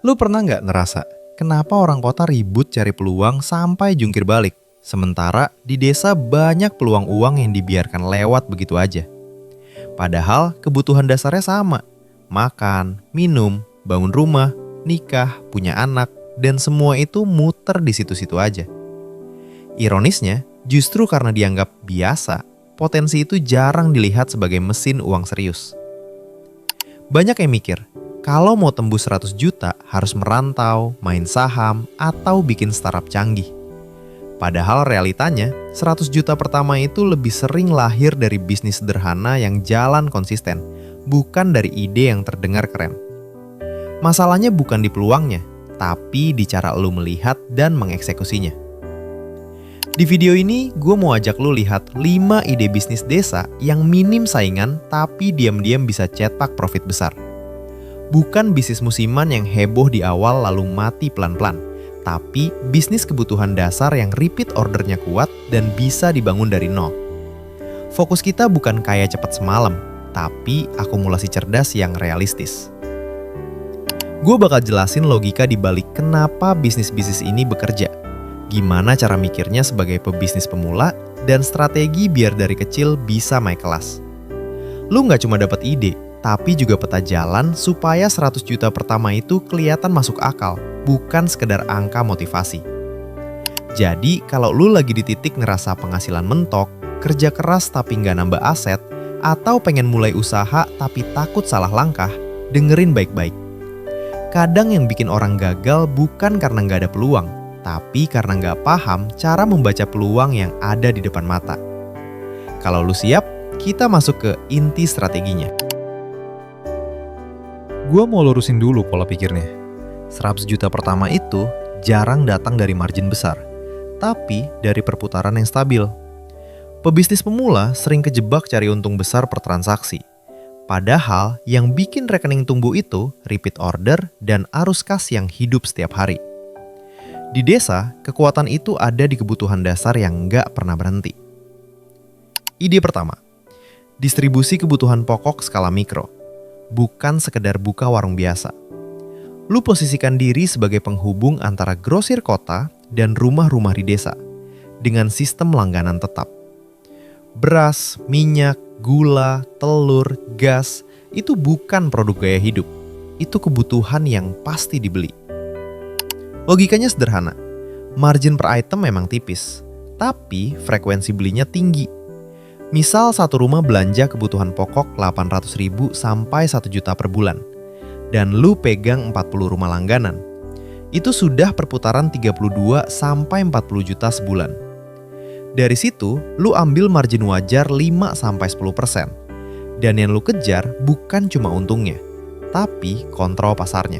Lu pernah nggak ngerasa, kenapa orang kota ribut cari peluang sampai jungkir balik? Sementara di desa banyak peluang uang yang dibiarkan lewat begitu aja. Padahal kebutuhan dasarnya sama. Makan, minum, bangun rumah, nikah, punya anak, dan semua itu muter di situ-situ aja. Ironisnya, justru karena dianggap biasa, potensi itu jarang dilihat sebagai mesin uang serius. Banyak yang mikir, kalau mau tembus 100 juta harus merantau, main saham, atau bikin startup canggih. Padahal realitanya, 100 juta pertama itu lebih sering lahir dari bisnis sederhana yang jalan konsisten, bukan dari ide yang terdengar keren. Masalahnya bukan di peluangnya, tapi di cara lu melihat dan mengeksekusinya. Di video ini, gue mau ajak lu lihat 5 ide bisnis desa yang minim saingan tapi diam-diam bisa cetak profit besar. Bukan bisnis musiman yang heboh di awal lalu mati pelan-pelan, tapi bisnis kebutuhan dasar yang repeat ordernya kuat dan bisa dibangun dari nol. Fokus kita bukan kaya cepat semalam, tapi akumulasi cerdas yang realistis. Gue bakal jelasin logika di balik kenapa bisnis-bisnis ini bekerja, gimana cara mikirnya sebagai pebisnis pemula, dan strategi biar dari kecil bisa naik kelas. Lu nggak cuma dapat ide, tapi juga peta jalan supaya 100 juta pertama itu kelihatan masuk akal, bukan sekedar angka motivasi. Jadi, kalau lu lagi di titik ngerasa penghasilan mentok, kerja keras tapi nggak nambah aset, atau pengen mulai usaha tapi takut salah langkah, dengerin baik-baik. Kadang yang bikin orang gagal bukan karena nggak ada peluang, tapi karena nggak paham cara membaca peluang yang ada di depan mata. Kalau lu siap, kita masuk ke inti strateginya. Gua mau lurusin dulu pola pikirnya. 100 juta pertama itu jarang datang dari margin besar, tapi dari perputaran yang stabil. Pebisnis pemula sering kejebak cari untung besar per transaksi. Padahal yang bikin rekening tumbuh itu repeat order dan arus kas yang hidup setiap hari. Di desa, kekuatan itu ada di kebutuhan dasar yang nggak pernah berhenti. Ide pertama, distribusi kebutuhan pokok skala mikro. Bukan sekedar buka warung biasa. Lu posisikan diri sebagai penghubung antara grosir kota dan rumah-rumah di desa dengan sistem langganan tetap. Beras, minyak, gula, telur, gas itu bukan produk gaya hidup. Itu kebutuhan yang pasti dibeli. Logikanya sederhana. Margin per item memang tipis, tapi frekuensi belinya tinggi. Misal satu rumah belanja kebutuhan pokok 800.000 sampai 1 juta per bulan, dan lu pegang 40 rumah langganan. Itu sudah perputaran 32 sampai 40 juta sebulan. Dari situ, lu ambil margin wajar 5-10%. Dan yang lu kejar bukan cuma untungnya, tapi kontrol pasarnya.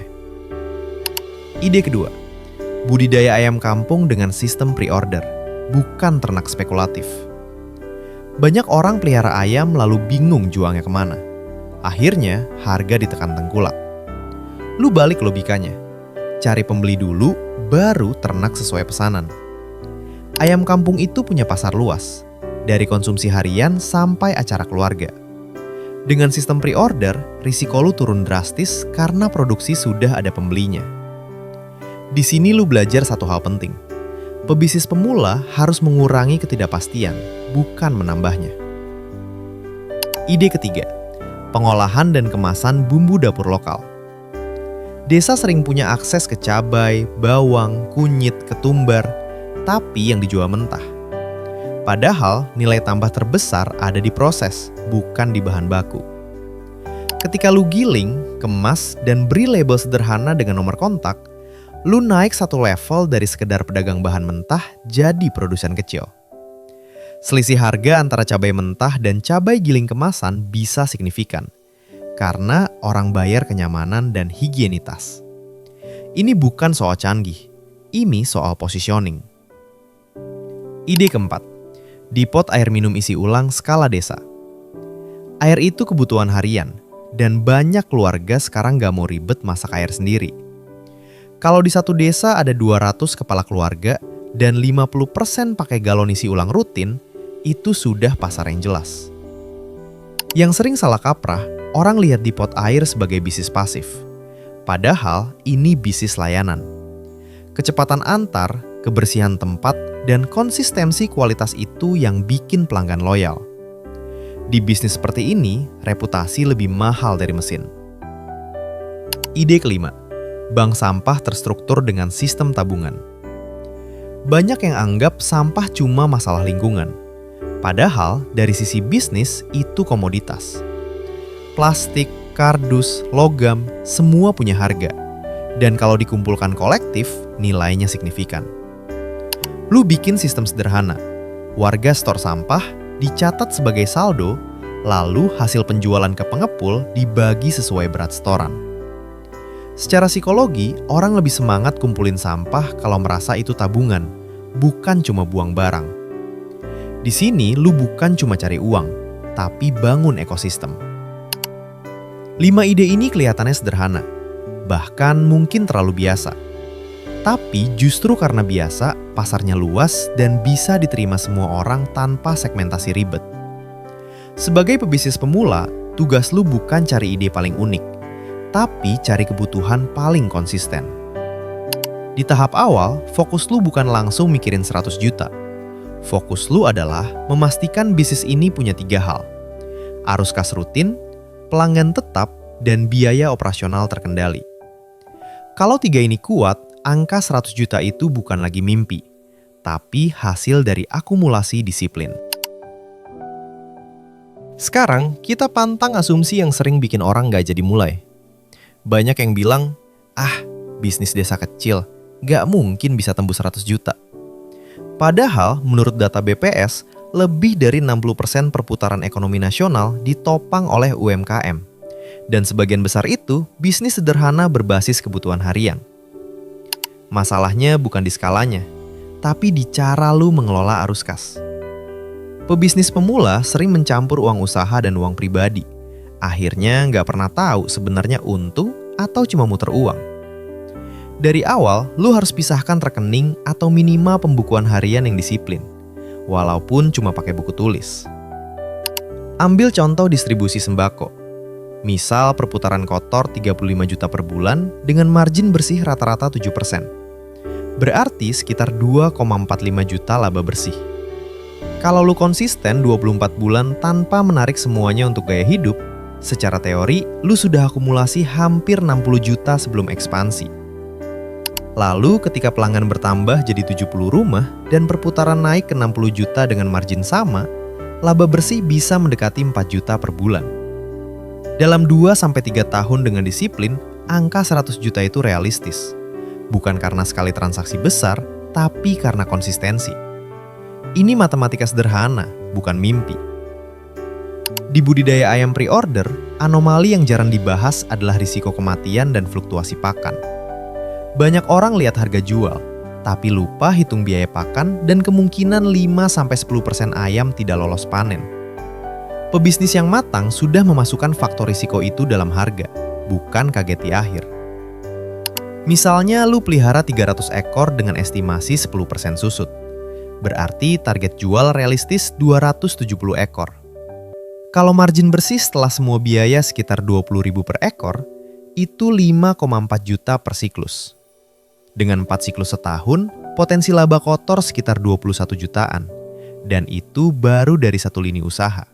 Ide kedua, budidaya ayam kampung dengan sistem pre-order, bukan ternak spekulatif. Banyak orang pelihara ayam lalu bingung jualnya kemana. Akhirnya harga ditekan tengkulak. Lu balik logikanya. Cari pembeli dulu, baru ternak sesuai pesanan. Ayam kampung itu punya pasar luas, dari konsumsi harian sampai acara keluarga. Dengan sistem pre-order, risiko lu turun drastis karena produksi sudah ada pembelinya. Di sini lu belajar satu hal penting. Pebisnis pemula harus mengurangi ketidakpastian, bukan menambahnya. Ide ketiga, pengolahan dan kemasan bumbu dapur lokal. Desa sering punya akses ke cabai, bawang, kunyit, ketumbar, tapi yang dijual mentah. Padahal nilai tambah terbesar ada di proses, bukan di bahan baku. Ketika lu giling, kemas, dan beri label sederhana dengan nomor kontak, lu naik satu level dari sekedar pedagang bahan mentah jadi produsen kecil. Selisih harga antara cabai mentah dan cabai giling kemasan bisa signifikan, karena orang bayar kenyamanan dan higienitas. Ini bukan soal canggih, ini soal positioning. Ide keempat, dipot air minum isi ulang skala desa. Air itu kebutuhan harian, dan banyak keluarga sekarang gak mau ribet masak air sendiri. Kalau di satu desa ada 200 kepala keluarga dan 50% pakai galon isi ulang rutin, itu sudah pasar yang jelas. Yang sering salah kaprah, orang lihat dipot air sebagai bisnis pasif. Padahal ini bisnis layanan. Kecepatan antar, kebersihan tempat, dan konsistensi kualitas itu yang bikin pelanggan loyal. Di bisnis seperti ini, reputasi lebih mahal dari mesin. Ide kelima, bank sampah terstruktur dengan sistem tabungan. Banyak yang anggap sampah cuma masalah lingkungan. Padahal dari sisi bisnis itu komoditas. Plastik, kardus, logam, semua punya harga. Dan kalau dikumpulkan kolektif, nilainya signifikan. Lu bikin sistem sederhana. Warga stor sampah, dicatat sebagai saldo, lalu hasil penjualan ke pengepul dibagi sesuai berat storan. Secara psikologi, orang lebih semangat kumpulin sampah kalau merasa itu tabungan, bukan cuma buang barang. Di sini, lu bukan cuma cari uang, tapi bangun ekosistem. 5 ide ini kelihatannya sederhana, bahkan mungkin terlalu biasa. Tapi justru karena biasa, pasarnya luas dan bisa diterima semua orang tanpa segmentasi ribet. Sebagai pebisnis pemula, tugas lu bukan cari ide paling unik, tapi cari kebutuhan paling konsisten. Di tahap awal, fokus lu bukan langsung mikirin 100 juta. Fokus lu adalah memastikan bisnis ini punya 3 hal. Arus kas rutin, pelanggan tetap, dan biaya operasional terkendali. Kalau 3 ini kuat, angka 100 juta itu bukan lagi mimpi, tapi hasil dari akumulasi disiplin. Sekarang, kita pantang asumsi yang sering bikin orang gak jadi mulai. Banyak yang bilang, bisnis desa kecil, gak mungkin bisa tembus 100 juta. Padahal, menurut data BPS, lebih dari 60% perputaran ekonomi nasional ditopang oleh UMKM. Dan sebagian besar itu, bisnis sederhana berbasis kebutuhan harian. Masalahnya bukan di skalanya, tapi di cara lu mengelola arus kas. Pebisnis pemula sering mencampur uang usaha dan uang pribadi. Akhirnya nggak pernah tahu sebenarnya untung atau cuma muter uang. Dari awal, lu harus pisahkan rekening atau minimal pembukuan harian yang disiplin, walaupun cuma pakai buku tulis. Ambil contoh distribusi sembako. Misal perputaran kotor 35 juta per bulan dengan margin bersih rata-rata 7%. Berarti sekitar 2,45 juta laba bersih. Kalau lu konsisten 24 bulan tanpa menarik semuanya untuk gaya hidup, secara teori lu sudah akumulasi hampir 60 juta sebelum ekspansi. Lalu ketika pelanggan bertambah jadi 70 rumah dan perputaran naik ke 60 juta dengan margin sama, laba bersih bisa mendekati 4 juta per bulan. Dalam 2-3 tahun dengan disiplin, angka 100 juta itu realistis. Bukan karena skala transaksi besar, tapi karena konsistensi. Ini matematika sederhana, bukan mimpi. Di budidaya ayam pre-order, anomali yang jarang dibahas adalah risiko kematian dan fluktuasi pakan. Banyak orang lihat harga jual, tapi lupa hitung biaya pakan dan kemungkinan 5-10% ayam tidak lolos panen. Pebisnis yang matang sudah memasukkan faktor risiko itu dalam harga, bukan kaget di akhir. Misalnya lu pelihara 300 ekor dengan estimasi 10% susut. Berarti target jual realistis 270 ekor. Kalau margin bersih setelah semua biaya sekitar 20.000 per ekor, itu 5,4 juta per siklus. Dengan 4 siklus setahun, potensi laba kotor sekitar 21 jutaan. Dan itu baru dari satu lini usaha.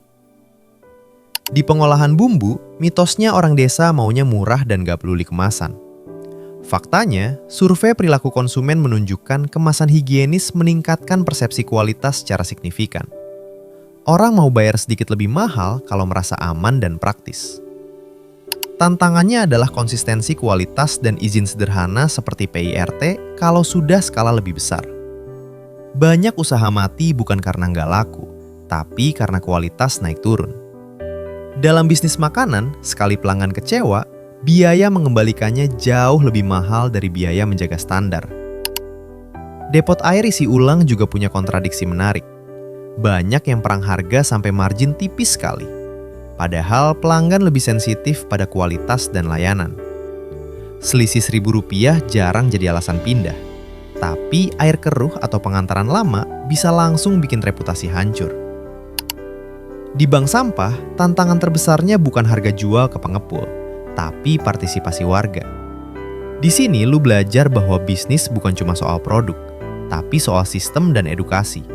Di pengolahan bumbu, mitosnya orang desa maunya murah dan gak peduli kemasan. Faktanya, survei perilaku konsumen menunjukkan kemasan higienis meningkatkan persepsi kualitas secara signifikan. Orang mau bayar sedikit lebih mahal kalau merasa aman dan praktis. Tantangannya adalah konsistensi kualitas dan izin sederhana seperti PIRT kalau sudah skala lebih besar. Banyak usaha mati bukan karena nggak laku, tapi karena kualitas naik turun. Dalam bisnis makanan, sekali pelanggan kecewa, biaya mengembalikannya jauh lebih mahal dari biaya menjaga standar. Depot air isi ulang juga punya kontradiksi menarik. Banyak yang perang harga sampai margin tipis sekali. Padahal pelanggan lebih sensitif pada kualitas dan layanan. Selisih Rp1.000 jarang jadi alasan pindah. Tapi air keruh atau pengantaran lama bisa langsung bikin reputasi hancur. Di bank sampah, tantangan terbesarnya bukan harga jual ke pengepul, tapi partisipasi warga. Di sini lu belajar bahwa bisnis bukan cuma soal produk, tapi soal sistem dan edukasi.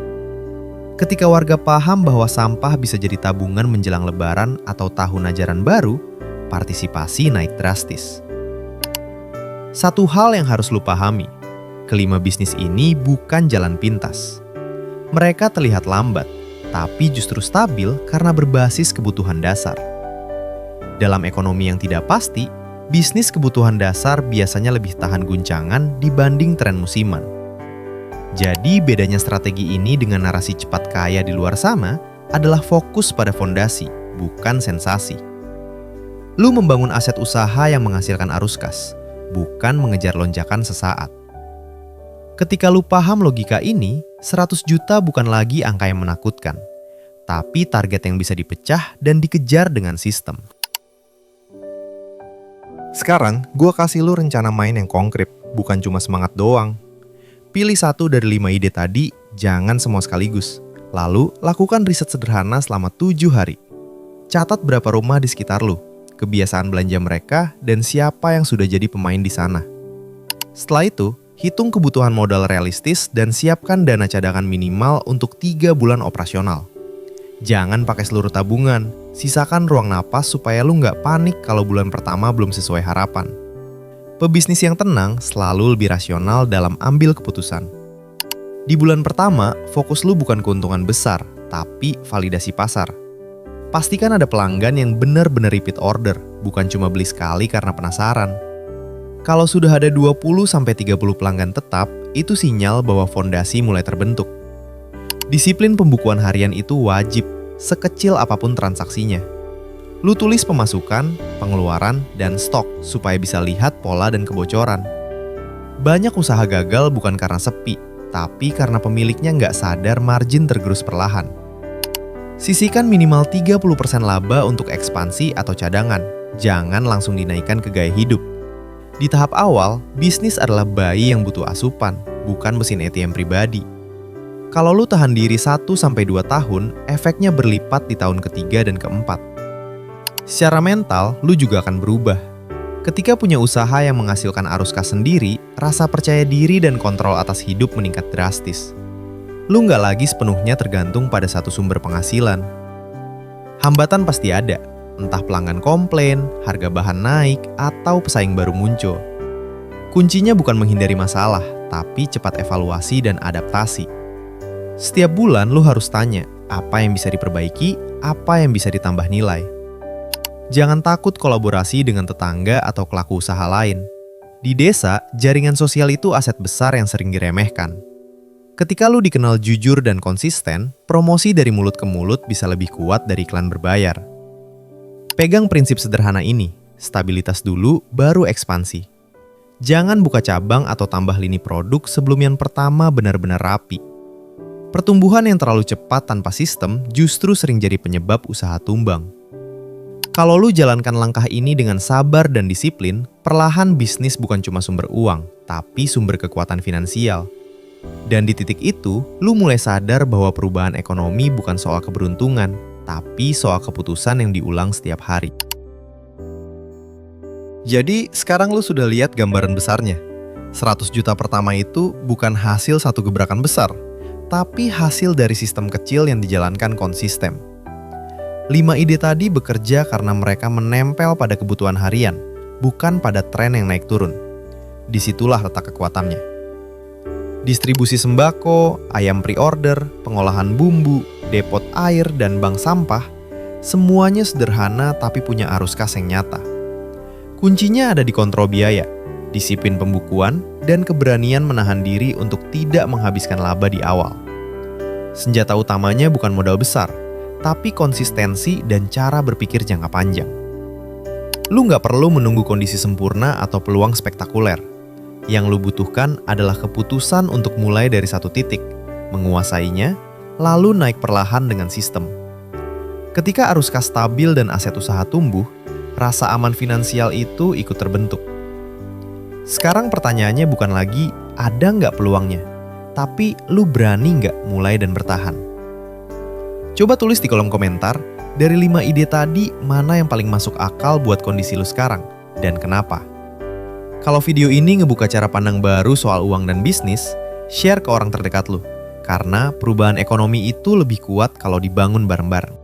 Ketika warga paham bahwa sampah bisa jadi tabungan menjelang lebaran atau tahun ajaran baru, partisipasi naik drastis. Satu hal yang harus lu pahami, kelima bisnis ini bukan jalan pintas. Mereka terlihat lambat, tapi justru stabil karena berbasis kebutuhan dasar. Dalam ekonomi yang tidak pasti, bisnis kebutuhan dasar biasanya lebih tahan guncangan dibanding tren musiman. Jadi bedanya strategi ini dengan narasi cepat kaya di luar sana adalah fokus pada fondasi, bukan sensasi. Lu membangun aset usaha yang menghasilkan arus kas, bukan mengejar lonjakan sesaat. Ketika lu paham logika ini, 100 juta bukan lagi angka yang menakutkan, tapi target yang bisa dipecah dan dikejar dengan sistem. Sekarang, gue kasih lu rencana main yang konkret, bukan cuma semangat doang. Pilih 1 dari 5 ide tadi, jangan semua sekaligus. Lalu, lakukan riset sederhana selama 7 hari. Catat berapa rumah di sekitar lu, kebiasaan belanja mereka, dan siapa yang sudah jadi pemain di sana. Setelah itu, hitung kebutuhan modal realistis dan siapkan dana cadangan minimal untuk 3 bulan operasional. Jangan pakai seluruh tabungan, sisakan ruang napas supaya lu nggak panik kalau bulan pertama belum sesuai harapan. Pebisnis yang tenang selalu lebih rasional dalam ambil keputusan. Di bulan pertama, fokus lu bukan keuntungan besar, tapi validasi pasar. Pastikan ada pelanggan yang benar-benar repeat order, bukan cuma beli sekali karena penasaran. Kalau sudah ada 20-30 pelanggan tetap, itu sinyal bahwa fondasi mulai terbentuk. Disiplin pembukuan harian itu wajib, sekecil apapun transaksinya. Lu tulis pemasukan, pengeluaran, dan stok supaya bisa lihat pola dan kebocoran. Banyak usaha gagal bukan karena sepi, tapi karena pemiliknya nggak sadar margin tergerus perlahan. Sisihkan minimal 30% laba untuk ekspansi atau cadangan. Jangan langsung dinaikkan ke gaya hidup. Di tahap awal, bisnis adalah bayi yang butuh asupan, bukan mesin ATM pribadi. Kalau lu tahan diri 1-2 tahun, efeknya berlipat di tahun ketiga dan keempat. Secara mental, lu juga akan berubah. Ketika punya usaha yang menghasilkan arus kas sendiri, rasa percaya diri dan kontrol atas hidup meningkat drastis. Lu nggak lagi sepenuhnya tergantung pada satu sumber penghasilan. Hambatan pasti ada, entah pelanggan komplain, harga bahan naik, atau pesaing baru muncul. Kuncinya bukan menghindari masalah, tapi cepat evaluasi dan adaptasi. Setiap bulan lu harus tanya, apa yang bisa diperbaiki, apa yang bisa ditambah nilai. Jangan takut kolaborasi dengan tetangga atau pelaku usaha lain. Di desa, jaringan sosial itu aset besar yang sering diremehkan. Ketika lu dikenal jujur dan konsisten, promosi dari mulut ke mulut bisa lebih kuat dari iklan berbayar. Pegang prinsip sederhana ini, stabilitas dulu baru ekspansi. Jangan buka cabang atau tambah lini produk sebelum yang pertama benar-benar rapi. Pertumbuhan yang terlalu cepat tanpa sistem justru sering jadi penyebab usaha tumbang. Kalau lu jalankan langkah ini dengan sabar dan disiplin, perlahan bisnis bukan cuma sumber uang, tapi sumber kekuatan finansial. Dan di titik itu, lu mulai sadar bahwa perubahan ekonomi bukan soal keberuntungan, tapi soal keputusan yang diulang setiap hari. Jadi, sekarang lu sudah lihat gambaran besarnya. 100 juta pertama itu bukan hasil satu gebrakan besar, tapi hasil dari sistem kecil yang dijalankan konsisten. 5 ide tadi bekerja karena mereka menempel pada kebutuhan harian, bukan pada tren yang naik turun. Disitulah letak kekuatannya. Distribusi sembako, ayam pre-order, pengolahan bumbu, depot air, dan bank sampah, semuanya sederhana tapi punya arus kas yang nyata. Kuncinya ada di kontrol biaya, disiplin pembukuan, dan keberanian menahan diri untuk tidak menghabiskan laba di awal. Senjata utamanya bukan modal besar, tapi konsistensi dan cara berpikir jangka panjang. Lu nggak perlu menunggu kondisi sempurna atau peluang spektakuler. Yang lu butuhkan adalah keputusan untuk mulai dari satu titik, menguasainya, lalu naik perlahan dengan sistem. Ketika arus kas stabil dan aset usaha tumbuh, rasa aman finansial itu ikut terbentuk. Sekarang pertanyaannya bukan lagi ada nggak peluangnya, tapi lu berani nggak mulai dan bertahan. Coba tulis di kolom komentar, dari 5 ide tadi, mana yang paling masuk akal buat kondisi lu sekarang, dan kenapa? Kalau video ini ngebuka cara pandang baru soal uang dan bisnis, share ke orang terdekat lu. Karena perubahan ekonomi itu lebih kuat kalau dibangun bareng-bareng.